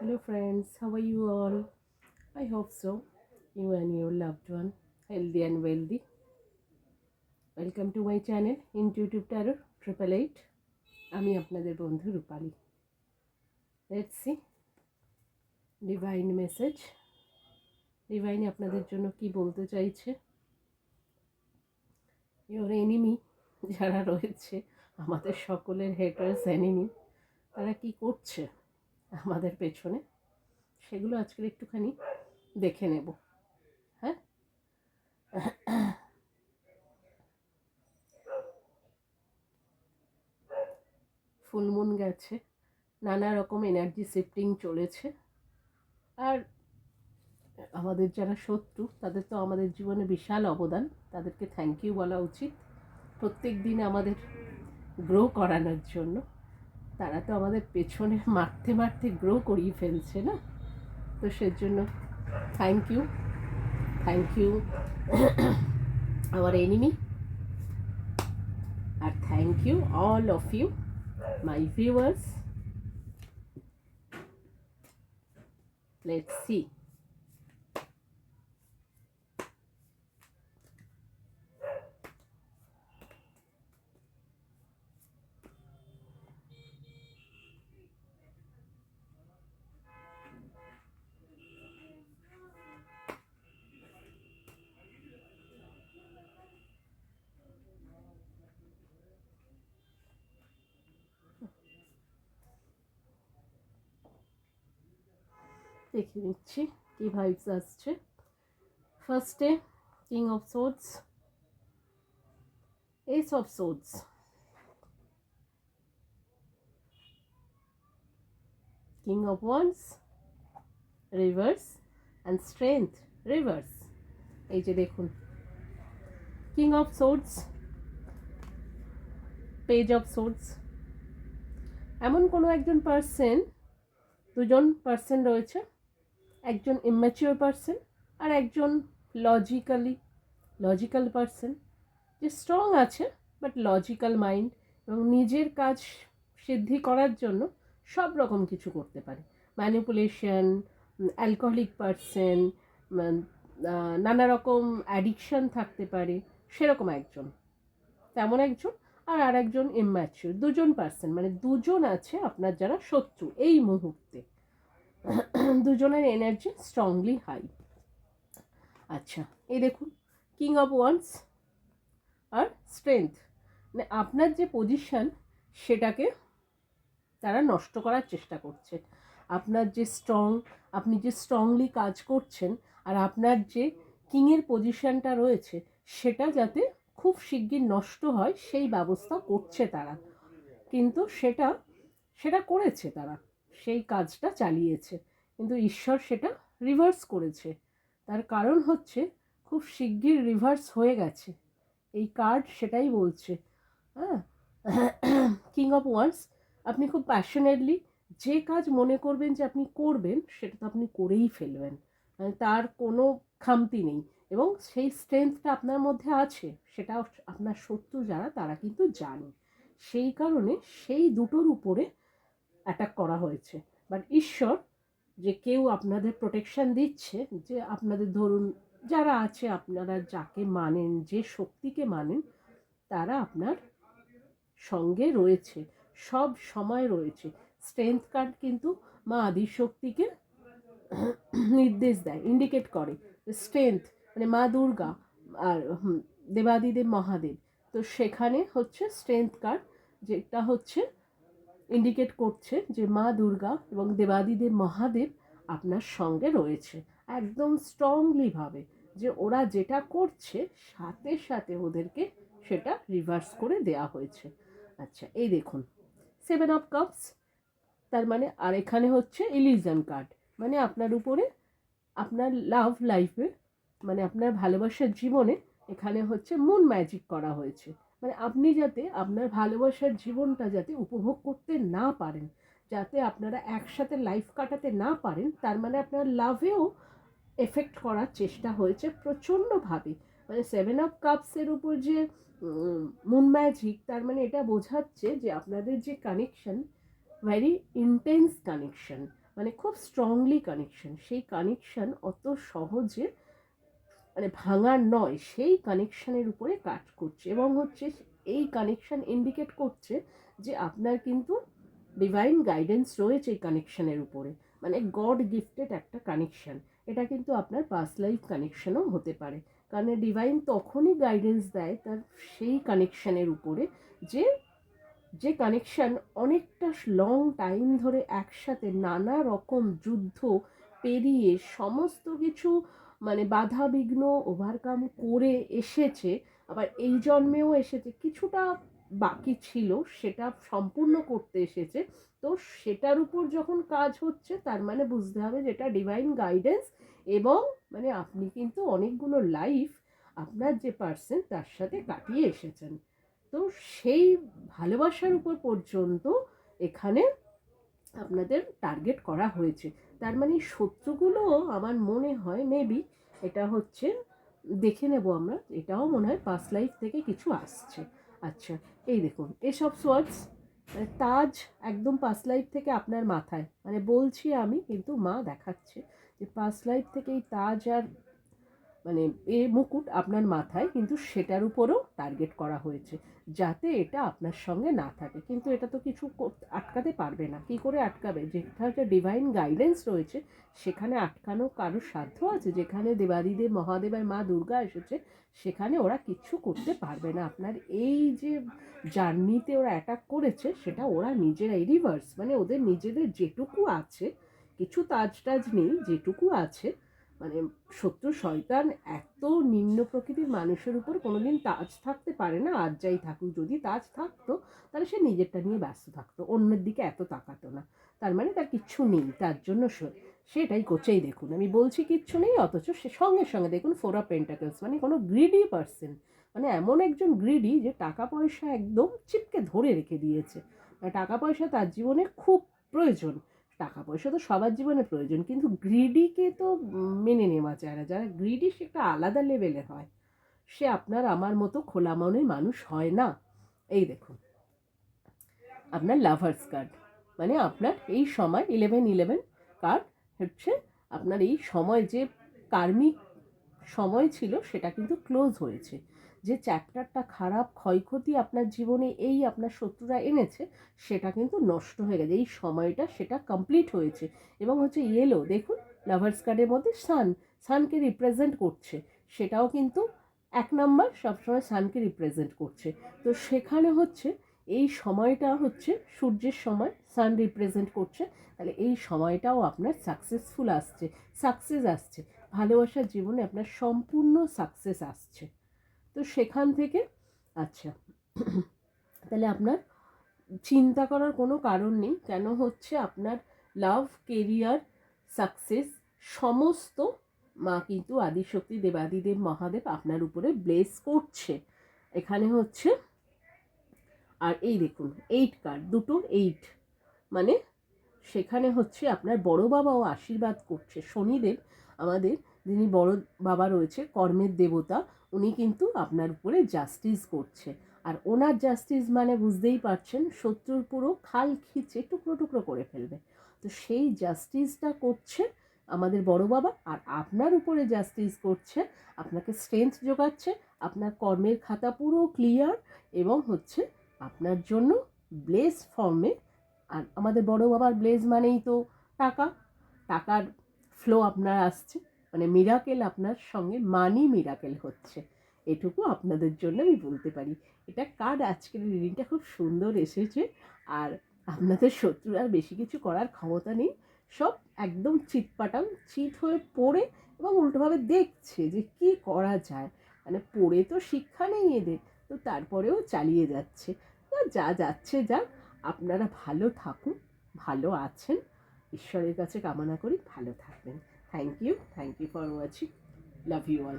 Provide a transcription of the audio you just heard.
Hello, friends. How are you all? I hope so. You and your loved one, healthy and wealthy. Welcome to my channel, Intuitive Tarot 888. আমি আপনাদের বন্ধু রূপালী। Let's see divine message. Divine আপনাদের জন্য কি বলতে চাইছে? Your enemy যারা রয়েছে, আমাদের সকলের haters enemy, তারা কি করছে আমাদের পেছনে, সেগুলো আজকে একটুখানি দেখে নেব। হ্যাঁ, ফুলমুন গেছে, নানা রকম এনার্জি শিফটিং চলেছে। আর আমাদের যারা শত্রু, তাদের তো আমাদের জীবনে বিশাল অবদান, তাদেরকে থ্যাংক ইউ বলা উচিত প্রত্যেক দিন আমাদের গ্রো করানোর জন্য। তারা তো আমাদের পেছনে মারতে মারতে গ্রো করিয়ে ফেলছে না, তো সেজন্য থ্যাংক ইউ আওয়ার এনিমি, আর thank you all of you my viewers. Let's see. দেখে নিচ্ছি কি ভাইবস আসছে। ফার্স্টে king of swords, ace of swords, king of wands reverse and strength reverse. এই যে দেখুন, king of swords, page of swords. এমন কোনো একজন পার্সন, দুজন পার্সন রয়েছে, একজন ইম্যাচিওর পার্সন আর একজন লজিক্যাল পার্সন, যে স্ট্রং আছে বাট লজিক্যাল মাইন্ড, এবং নিজের কাজ সিদ্ধি করার জন্য সব রকম কিছু করতে পারে। ম্যানিপুলেশন, অ্যালকোহলিক পার্সন, নানা রকম অ্যাডিকশন থাকতে পারে, সেরকম একজন, তেমন একজন। আর একজন ইম্যাচিওর, দুজন পার্সন, মানে দুজন আছে আপনার যারা শত্রু এই মুহূর্তে। দুজনের এনার্জি স্ট্রংলি হাই। আচ্ছা, এই দেখুন, কিং অফ ওয়ান্ডস আর স্ট্রেংথ, মানে আপনার যে পজিশন সেটাকে তারা নষ্ট করার চেষ্টা করছে। আপনার যে আপনি যে স্ট্রংলি কাজ করছেন, আর আপনার যে কিংয়ের পজিশনটা রয়েছে, সেটা যাতে খুব শিগগির নষ্ট হয় সেই ব্যবস্থা করছে তারা। কিন্তু সেটা করেছে তারা, সেই কাজটা চালিয়েছে, কিন্তু ঈশ্বর সেটা রিভার্স করেছে। তার কারণ হচ্ছে খুব শিগগির রিভার্স হয়ে গেছে, এই কার্ড সেটাই বলছে। হ্যাঁ, কিং অফ ওয়ান্ডস, আপনি খুব প্যাশনেটলি যে কাজ মনে করবেন যে আপনি করবেন, সেটা তো আপনি করেই ফেলবেন, মানে তার কোনো খামতি নেই। এবং সেই স্ট্রেংথটা আপনার মধ্যে আছে, সেটা আপনার শত্রু যারা, তারা কিন্তু জানে। সেই কারণে সেই দুটোর উপরে অ্যাটাক করা হয়েছে। বাট ঈশ্বর যে কেউ আপনাদের প্রোটেকশন দিচ্ছে, যে আপনাদের ধরুন যারা আছে, আপনারা যাকে মানেন, যে শক্তিকে মানেন, তারা আপনার সঙ্গে রয়েছে, সব সময় রয়েছে। স্ট্রেংথ কার্ড কিন্তু মা আদিশক্তিকে নির্দেশ দেয়, ইন্ডিকেট করে। স্ট্রেংথ মানে মা দুর্গা আর দেবাদিদেব মহাদেব, তো সেখানে হচ্ছে স্ট্রেংথ কার্ড, যেটা হচ্ছে ইন্ডিকেট করছে যে মা দুর্গা এবং দেবাদিদেব মহাদেব আপনার সঙ্গে রয়েছে একদম স্ট্রংলিভাবে, যে ওরা যেটা করছে সাথে সাথে ওদেরকে সেটা রিভার্স করে দেয়া হয়েছে। আচ্ছা, এই দেখুন, 7 অফ কাপস, তার মানে, আর এখানে হচ্ছে ইলিউশন কার্ড, মানে আপনার উপরে, আপনার লাভ লাইফে, মানে আপনার ভালোবাসার জীবনে এখানে হচ্ছে মুন ম্যাজিক করা হয়েছে। মানে আপনি যাতে আপনার ভালোবাসার জীবনটা যাতে উপভোগ করতে না পারেন, যাতে আপনারা একসাথে লাইফ কাটাতে না পারেন, তার মানে আপনার লাভেও এফেক্ট করার চেষ্টা হয়েছে প্রচণ্ডভাবে। মানে 7 অফ কাপসের উপর যে মুন ম্যাজিক, তার মানে এটা বোঝাচ্ছে যে আপনাদের যে কানেকশন, ভেরি ইন্টেন্স কানেকশন, মানে খুব স্ট্রংলি কানেকশন, সেই কানেকশন অত সহজে মানে ভাঙার নয়, সেই কানেকশানের উপরে কাজ করছে এবং হচ্ছে এই কানেকশান ইন্ডিকেট করছে যে আপনার কিন্তু ডিভাইন গাইডেন্স রয়েছে এই কানেকশানের উপরে, মানে গড গিফটেড একটা কানেকশান। এটা কিন্তু আপনার পাস্ট লাইফ কানেকশানও হতে পারে, কারণ ডিভাইন তখনই গাইডেন্স দেয় তার সেই কানেকশানের উপরে যে যে কানেকশান অনেকটা লং টাইম ধরে একসাথে নানা রকম যুদ্ধ পেরিয়ে সমস্ত কিছু মানে বাধা বিঘ্ন ওভারকাম করে এসেছে, আবার এই জন্মেও এসেছে, কিছুটা বাকি ছিল সেটা সম্পূর্ণ করতে এসেছে। তো সেটার উপর যখন কাজ হচ্ছে তার মানে বুঝতে হবে যেটা ডিভাইন গাইডেন্স, এবং মানে আপনি কিন্তু অনেকগুলো লাইফ আপনার যে পার্সন তার সাথে কাটিয়ে এসেছেন। তো সেই ভালোবাসার উপর পর্যন্ত এখানে আপনাদের টার্গেট করা হয়েছে। তার মানে শত্রুগুলো আমার মনে হয় মেবি এটা হচ্ছে, দেখে নেব আমরা, এটাও মনে হয় পাস্ট লাইফ থেকে কিছু আসছে। আচ্ছা, এই দেখুন এসব সোয়ার্ডস তাজ একদম পাস্ট লাইফ থেকে আপনার মাথায়, মানে বলছি আমি কিন্তু মা দেখাচ্ছে যে পাস্ট লাইফ থেকে এই তাজ আর মানে মুকুট আপনার মাথায়, কিন্তু সেটার উপরও টার্গেট করা হয়েছে যাতে এটা আপনার সঙ্গে না থাকে। কিন্তু এটা তো কিছু আটকাতে পারবে না। কি করে আটকাবে? যেখানে ডিভাইন গাইডেন্স রয়েছে সেখানে আটকানো কারোর সাধ্য আছে? যেখানে দেবাদিদেব মহাদেব আর মা দুর্গা এসেছে সেখানে ওরা কিচ্ছু করতে পারবে না। আপনার এই যে জার্নিতে ওরা অ্যাটাক করেছে সেটা ওরা নিজেরাই রিভার্স, মানে ওদের নিজেদের যেটুকু আছে, কিছু তাজ টাজ নেই, যেটুকু আছে মানে শত্রু শয়তান এত নিম্ন প্রকৃতির মানুষের উপর কোনোদিন তাজ থাকতে পারে না। আর যাই থাকুক, যদি তাজ থাকতো তাহলে সে নিজেরটা নিয়ে ব্যস্ত থাকতো, অন্যের দিকে এত তাকাতো না। তার মানে তার কিচ্ছু নেই, তার জন্য সেটাই করছেই। দেখুন আমি বলছি কিচ্ছু নেই, অথচ সে সঙ্গে সঙ্গে দেখুন 4 অফ পেন্টাকলস, মানে কোনো গ্রিডি পার্সন, মানে এমন একজন গ্রিডি যে টাকা পয়সা একদম চিপকে ধরে রেখে দিয়েছে। টাকা পয়সা তার জীবনে খুব প্রয়োজন, টাকা পয়সা তো সবার জীবনে প্রয়োজন, কিন্তু গ্রিডিকে তো মেনে নেওয়া যায় না। যারা গ্রিডি সে একটা আলাদা লেভেলের হয়, সে আপনার আমার মতো খোলা মনের মানুষ হয় না। এই দেখুন আপনার লাভার্স কার্ড, মানে আপনার এই সময় 11-11 কার্ড হচ্ছে আপনার এই সময় যে কার্মিক সময় ছিল সেটা কিন্তু ক্লোজ হয়েছে। যে চ্যাপ্টারটা খারাপ ক্ষয়ক্ষতি আপনার জীবনে এই আপনার শত্রুরা এনেছে সেটা কিন্তু নষ্ট হয়ে গেছে এই সময়টা, সেটা কমপ্লিট হয়েছে। এবং হচ্ছে ইয়েলো দেখুন লাভার্স কার্ডের মধ্যে সানকে রিপ্রেজেন্ট করছে, সেটাও কিন্তু 1 নম্বর সবসময় সানকে রিপ্রেজেন্ট করছে। তো সেখানে হচ্ছে এই সময়টা হচ্ছে সূর্যের সময়, সান রিপ্রেজেন্ট করছে, তাহলে এই সময়টাও আপনার সাকসেসফুল আসছে, সাকসেস আসছে, ভালোবাসার জীবনে আপনার সম্পূর্ণ সাকসেস আসছে। তো সেখান থেকে আচ্ছা তাহলে আপনার চিন্তা করার কোনো কারণ নেই, কেন হচ্ছে আপনার লাভ, কেরিয়ার, সাকসেস সমস্ত মা কিন্তু আদিশক্তি দেবাদিদেব মহাদেব আপনার উপরে ব্লেস করছে এখানে হচ্ছে। আর এই দেখুন 8 কার্ড, দুটো 8, মানে সেখানে হচ্ছে আপনার বড় বাবাও আশীর্বাদ করছে। শনিদেব আমাদের যিনি বড় বাবা রয়েছে কর্মের দেবতা, উনি কিন্তু আপনার উপরে জাস্টিস করছে। আর ওনার জাস্টিস মানে বুঝতেই পারছেন শত্রুর পুরো খাল খিচে টুকরো টুকরো করে ফেলবে। তো সেই জাস্টিসটা করছে আমাদের বড় বাবা, আর আপনার উপরে জাস্টিস করছে, আপনাকে স্ট্রেংথ যোগাচ্ছে, আপনার কর্মের খাতা পুরো ক্লিয়ার, এবং হচ্ছে আপনার জন্য ব্লেস ফর্মে। আর আমাদের বড় বাবার ব্লেজ মানেই তো টাকা, টাকার ফ্লো আপনার আসছে, মানে মিরাকেল আপনার সঙ্গে মানি মিরাকেল হচ্ছে, এটুকু আপনাদের জন্য আমি বলতে পারি। এটা কার্ড আজকের রিডিংটা খুব সুন্দর এসেছে। আর আপনাদের শত্রুর আর বেশি কিছু করার ক্ষমতা নেই, সব একদম চিৎপাটাং চিৎ হয়ে পড়ে এবং উল্টোভাবে দেখছে যে কি করা যায়, মানে পড়ে তো শিক্ষা নেই এদের, তো তারপরেও চালিয়ে যাচ্ছে। যা যাচ্ছে যাক, আপনারা ভালো থাকুন, ভালো আছেন, ঈশ্বরের কাছে কামনা করি ভালো থাকবেন। Thank you for watching, love you all.